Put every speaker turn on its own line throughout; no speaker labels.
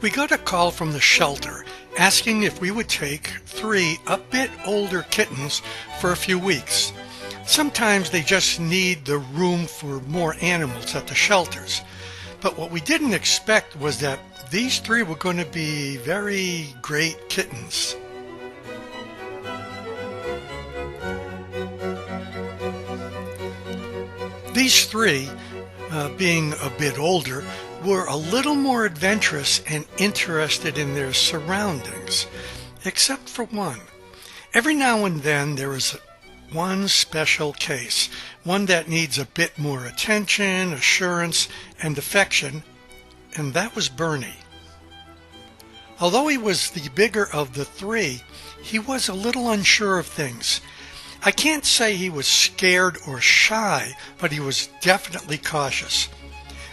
We got a call from the shelter asking if we would take three a bit older kittens for a few weeks. Sometimes they just need the room for more animals at the shelters. But what we didn't expect was that these three were going to be very great kittens. These three, being a bit older, were a little more adventurous and interested in their surroundings, except for one. Every now and then there is one special case, one that needs a bit more attention, assurance, and affection, and that was Bernie. Although he was the bigger of the three, he was a little unsure of things. I can't say he was scared or shy, but he was definitely cautious.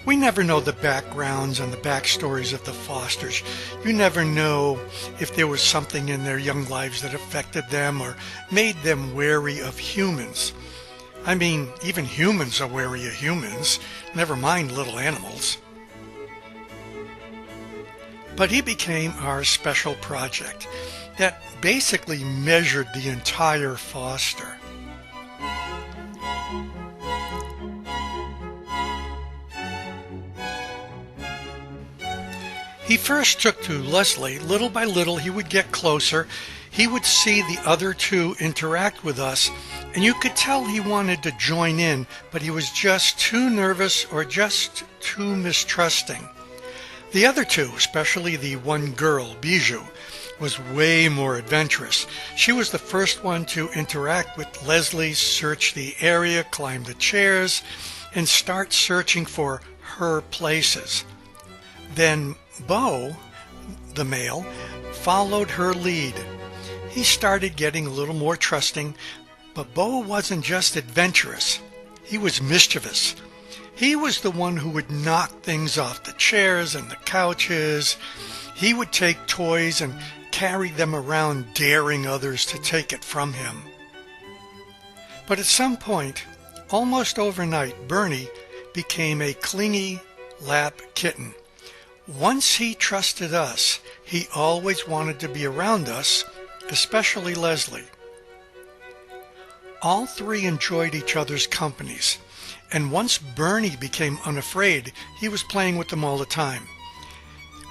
We never know the backgrounds and the backstories of the Fosters. You never know if there was something in their young lives that affected them or made them wary of humans. I mean, even humans are wary of humans, never mind little animals. But he became our special project that basically measured the entire Foster. He first took to Leslie. Little by little he would get closer. He would see the other two interact with us, and you could tell he wanted to join in, but he was just too nervous or just too mistrusting. The other two, especially the one girl, Bijou, was way more adventurous. She was the first one to interact with Leslie, search the area, climb the chairs, and start searching for her places. Then Bo, the male, followed her lead. He started getting a little more trusting, but Bo wasn't just adventurous. He was mischievous. He was the one who would knock things off the chairs and the couches. He would take toys and carry them around, daring others to take it from him. But at some point, almost overnight, Bernie became a clingy lap kitten. Once he trusted us, he always wanted to be around us, especially Leslie. All three enjoyed each other's companies, and once Bernie became unafraid, he was playing with them all the time.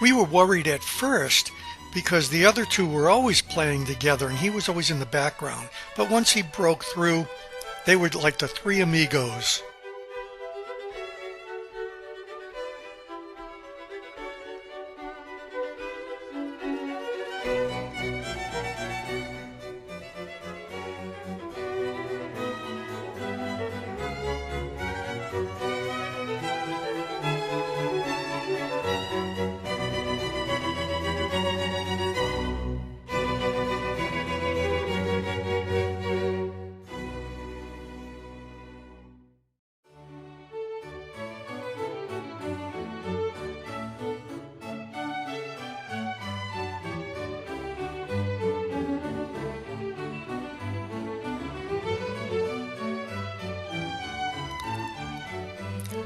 We were worried at first because the other two were always playing together and he was always in the background. But once he broke through, they were like the three amigos.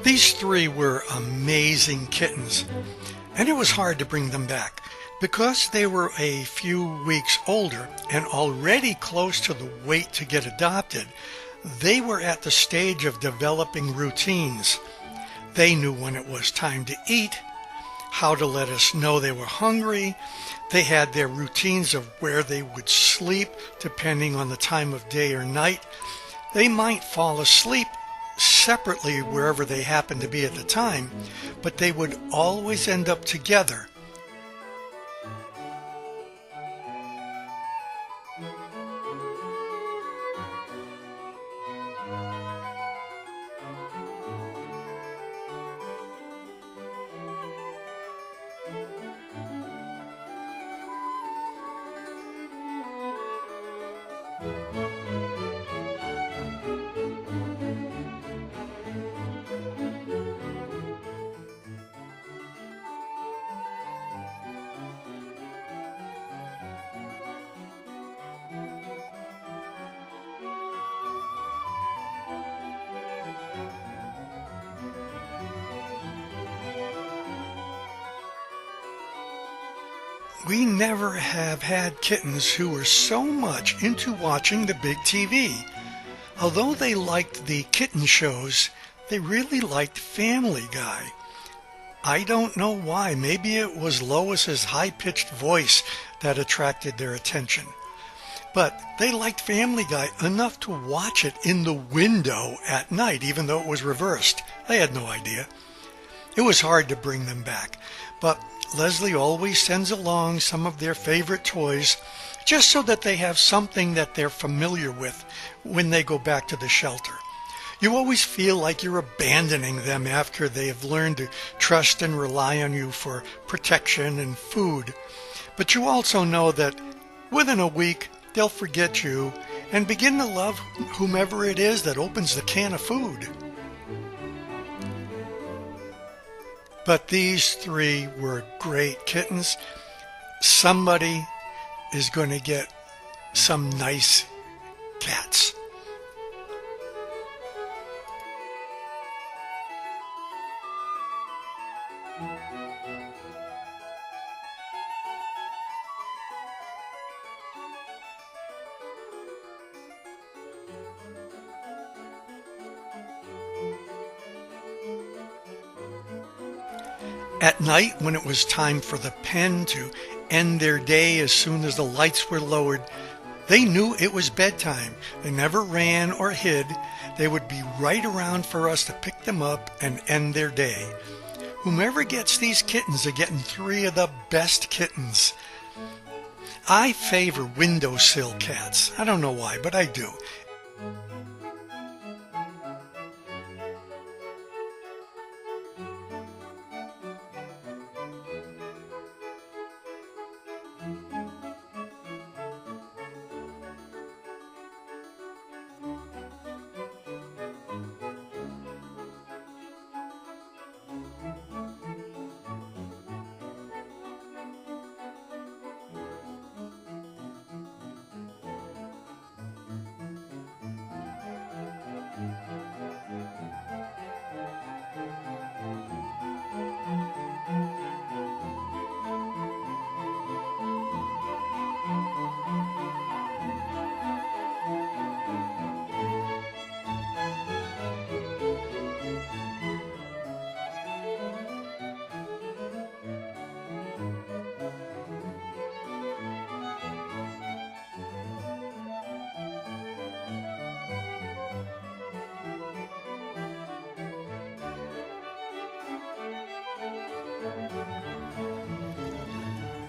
These three were amazing kittens, and it was hard to bring them back. Because they were a few weeks older and already close to the weight to get adopted, they were at the stage of developing routines. They knew when it was time to eat, how to let us know they were hungry. They had their routines of where they would sleep depending on the time of day or night. They might fall asleep separately wherever they happened to be at the time, but they would always end up together. we never have had kittens who were so much into watching the big TV. Although they liked the kitten shows, they really liked Family Guy. I don't know why. Maybe it was Lois's high-pitched voice that attracted their attention. But they liked Family Guy enough to watch it in the window at night, even though it was reversed. They had no idea. It was hard to bring them back, but Leslie always sends along some of their favorite toys just so that they have something that they're familiar with when they go back to the shelter. You always feel like you're abandoning them after they have learned to trust and rely on you for protection and food. But you also know that within a week, they'll forget you and begin to love whomever it is that opens the can of food. But these three were great kittens. Somebody is going to get some nice cats. At night, when it was time for the pen to end their day as soon as the lights were lowered, they knew it was bedtime. They never ran or hid. They would be right around for us to pick them up and end their day. Whomever gets these kittens are getting three of the best kittens. I favor windowsill cats. I don't know why, but I do.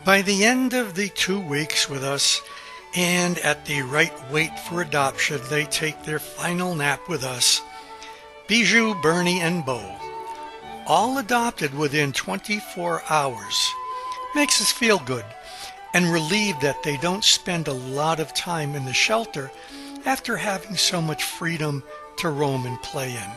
By the end of the 2 weeks with us, and at the right weight for adoption, they take their final nap with us. Bijou, Bernie, and Bo, all adopted within 24 hours. Makes us feel good and relieved that they don't spend a lot of time in the shelter after having so much freedom to roam and play in.